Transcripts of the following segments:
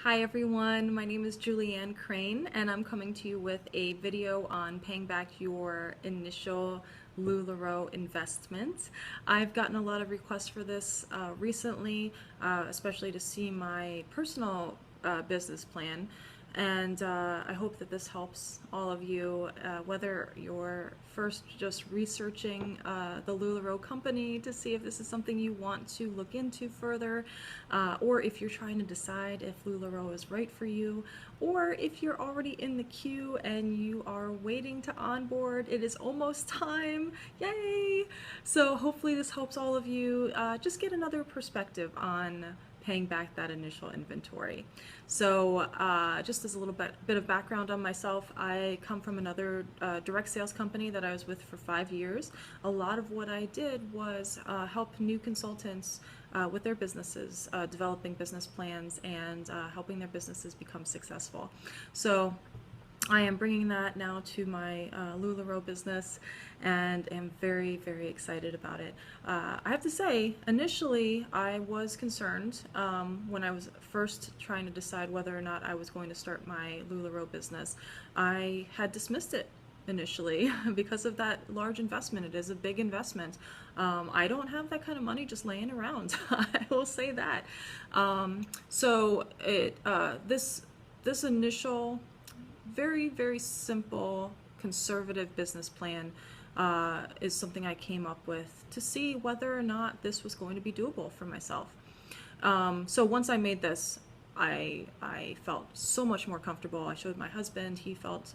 Hi everyone, my name is Julianne Crane and I'm coming to you with a video on paying back your initial LuLaRoe investment. I've gotten a lot of requests for this recently, especially to see my personal business plan. And I hope that this helps all of you, whether you're first just researching the LuLaRoe company to see if this is something you want to look into further, or if you're trying to decide if LuLaRoe is right for you, or if you're already in the queue and you are waiting to onboard. It is almost time. Yay! So hopefully this helps all of you just get another perspective on paying back that initial inventory. So just as a little bit of background on myself, I come from another direct sales company that I was with for 5 years. A lot of what I did was help new consultants with their businesses, developing business plans and helping their businesses become successful. So I am bringing that now to my LuLaRoe business and am very, very excited about it. I have to say, initially I was concerned when I was first trying to decide whether or not I was going to start my LuLaRoe business. I had dismissed it initially because of that large investment. It is a big investment. I don't have that kind of money just laying around. I will say that. This initial very, very simple conservative business plan is something I came up with to see whether or not this was going to be doable for myself. So once I made this, I felt so much more comfortable. I showed my husband, he felt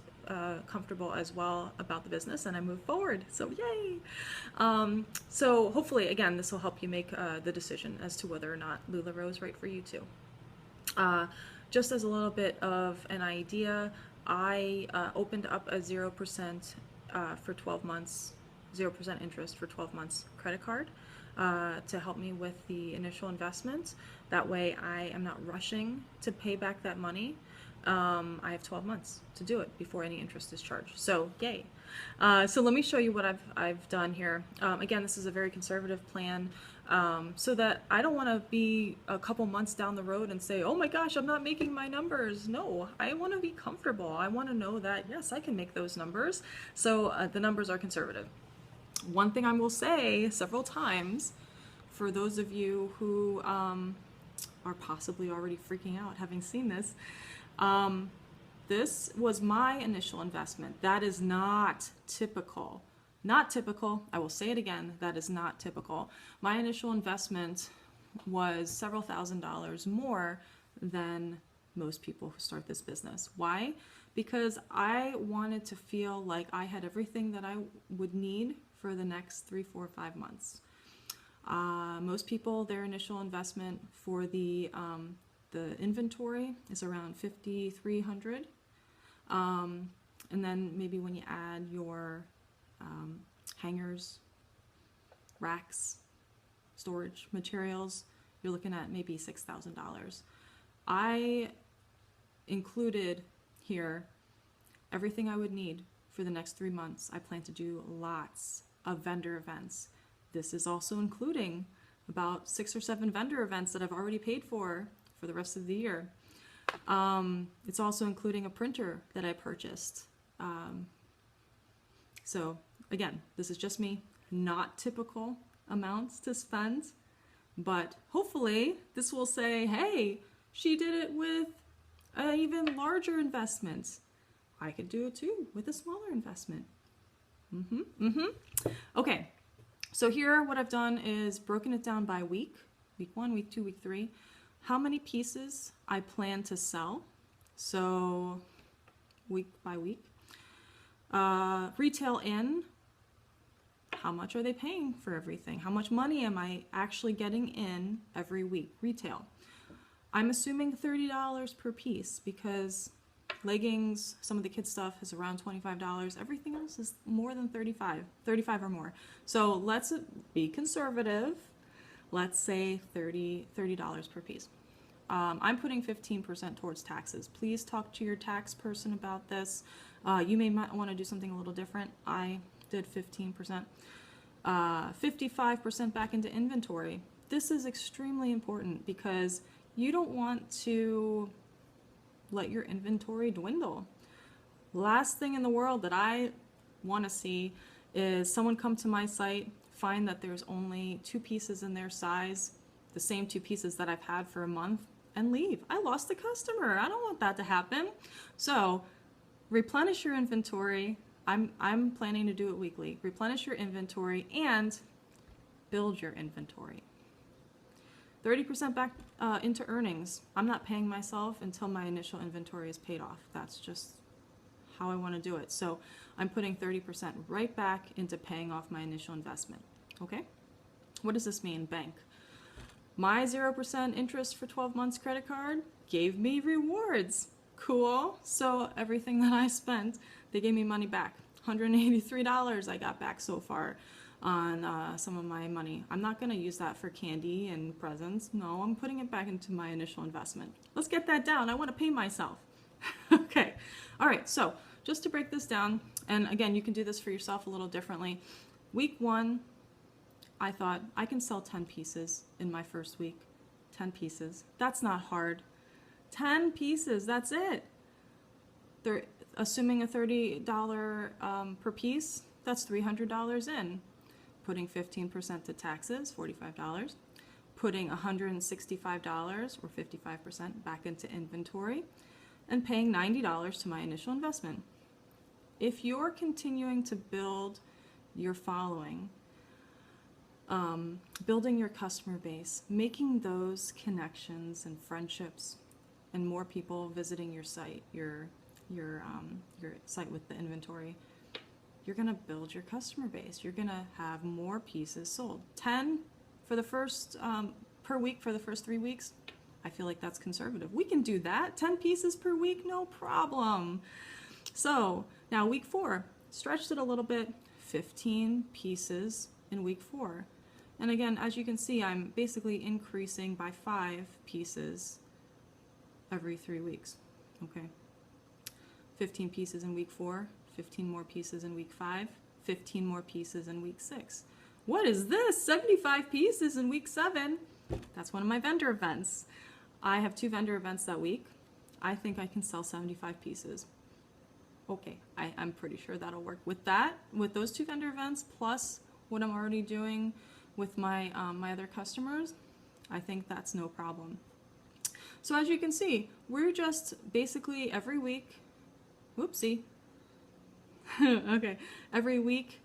comfortable as well about the business, and I moved forward. So yay! So hopefully, again, this will help you make the decision as to whether or not LuLaRoe is right for you too. Just as a little bit of an idea, I opened up a 0% for 12 months, 0% interest for 12 months credit card to help me with the initial investment. That way I am not rushing to pay back that money. I have 12 months to do it before any interest is charged. So yay. So let me show you what I've done here. Again, this is a very conservative plan. So that I don't want to be a couple months down the road and say, oh my gosh, I'm not making my numbers. No, I want to be comfortable. I want to know that, yes, I can make those numbers. So the numbers are conservative. One thing I will say several times, for those of you who are possibly already freaking out having seen this, this was my initial investment. That is not typical. Not typical. I will say it again. That is not typical. My initial investment was several $1,000s more than most people who start this business. Why? Because I wanted to feel like I had everything that I would need for the next 3, 4, 5 months. Most people, their initial investment for the inventory is around $5,300, and then maybe when you add your hangers, racks, storage materials, you're looking at maybe $6,000. I included here everything I would need for the next 3 months. I plan to do lots of vendor events. This is also including about 6 or 7 vendor events that I've already paid for the rest of the year. It's also including a printer that I purchased. So again, this is just me, not typical amounts to spend, but hopefully this will say, hey, she did it with an even larger investment. I could do it too with a smaller investment. Okay, so here what I've done is broken it down by week 1, week 2, week 3, how many pieces I plan to sell, so week by week. Retail in, how much are they paying for everything? How much money am I actually getting in every week? Retail. I'm assuming $30 per piece because leggings, some of the kids stuff is around $25. Everything else is more than $35 or more. So let's be conservative. Let's say $30 per piece. I'm putting 15% towards taxes. Please talk to your tax person about this. You may want to do something a little different. I did 15%. 55% back into inventory. This is extremely important because you don't want to let your inventory dwindle. Last thing in the world that I want to see is someone come to my site, find that there's only 2 pieces in their size, the same 2 pieces that I've had for a month, and leave. I lost the customer. I don't want that to happen. So replenish your inventory. I'm planning to do it weekly. Replenish your inventory and build your inventory. 30% back into earnings. I'm not paying myself until my initial inventory is paid off. That's just how I want to do it. So I'm putting 30% right back into paying off my initial investment. Okay? What does this mean? Bank. My 0% interest for 12 months credit card gave me rewards. Cool. So everything that I spent, they gave me money back. $183 I got back so far on some of my money. I'm not going to use that for candy and presents. No, I'm putting it back into my initial investment. Let's get that down. I want to pay myself. Okay. All right. So just to break this down, and again, you can do this for yourself a little differently. Week 1, I thought I can sell 10 pieces in my first week. 10 pieces. That's not hard. 10 pieces. That's it. They're assuming a $30 per piece. That's $300 in. Putting 15% to taxes, $45. Putting $165 or 55% back into inventory, and paying $90 to my initial investment. If you're continuing to build your following, building your customer base, making those connections and friendships, and more people visiting your site, your site with the inventory, you're gonna build your customer base. You're gonna have more pieces sold. 10 for the first per week for the first 3 weeks. I feel like that's conservative. We can do that. 10 pieces per week, no problem. So now week 4, stretched it a little bit. 15 pieces in week 4. And again, as you can see, I'm basically increasing by 5 pieces every 3 weeks. Okay. 15 pieces in week 4, 15 more pieces in week 5, 15 more pieces in week 6. What is this? 75 pieces in week 7. That's one of my vendor events. I have 2 vendor events that week. I think I can sell 75 pieces. Okay, I'm pretty sure that'll work. With that, with those 2 vendor events, plus what I'm already doing with my my other customers, I think that's no problem. So as you can see, we're just basically every week, whoopsie, okay, every week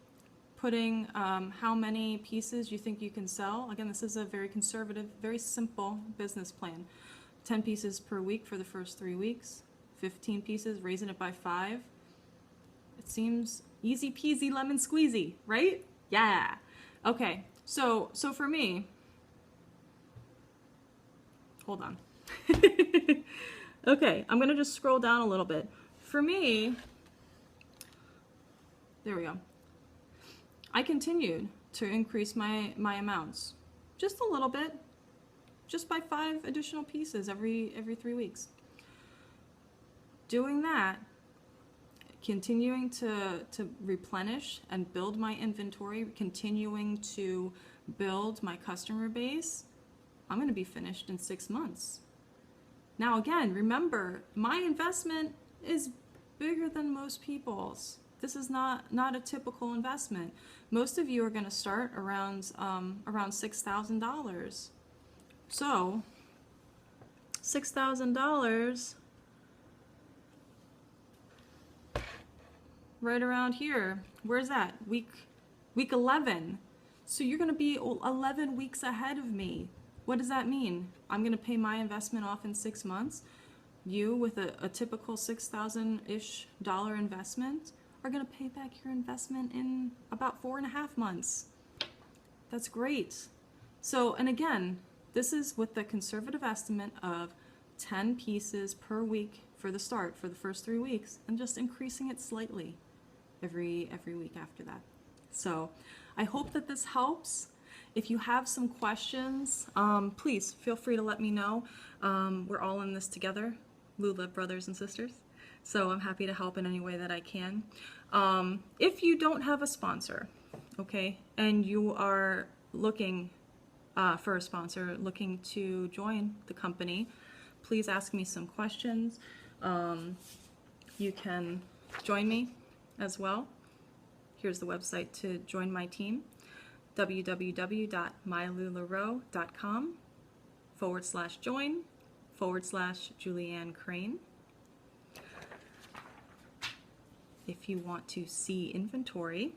putting how many pieces you think you can sell. Again, this is a very conservative, very simple business plan. 10 pieces per week for the first 3 weeks, 15 pieces, raising it by 5. It seems easy peasy lemon squeezy, right? Yeah. Okay, so for me, hold on. Okay, I'm gonna just scroll down a little bit. For me, there we go. I continued to increase my amounts just a little bit, just by 5 additional pieces every 3 weeks. Doing that, continuing to replenish and build my inventory, continuing to build my customer base, I'm going to be finished in 6 months. Now again, remember, my investment is bigger than most people's. This is not a typical investment. Most of you are going to start around $6,000. So $6,000 right around here. Where's that? Week 11. So you're going to be 11 weeks ahead of me. What does that mean? I'm going to pay my investment off in 6 months. You, with a typical $6,000-ish investment, are going to pay back your investment in about 4.5 months. That's great. So, and again, this is with the conservative estimate of 10 pieces per week for the start, for the first 3 weeks, and just increasing it slightly every week after that. So I hope that this helps. If you have some questions, please feel free to let me know. We're all in this together, Lula brothers and sisters. So I'm happy to help in any way that I can. If you don't have a sponsor, okay, and you are looking for a sponsor, looking to join the company, please ask me some questions. You can join me as well. Here's the website to join my team, www.mylularoe.com/join/Julianne Crane. If you want to see inventory,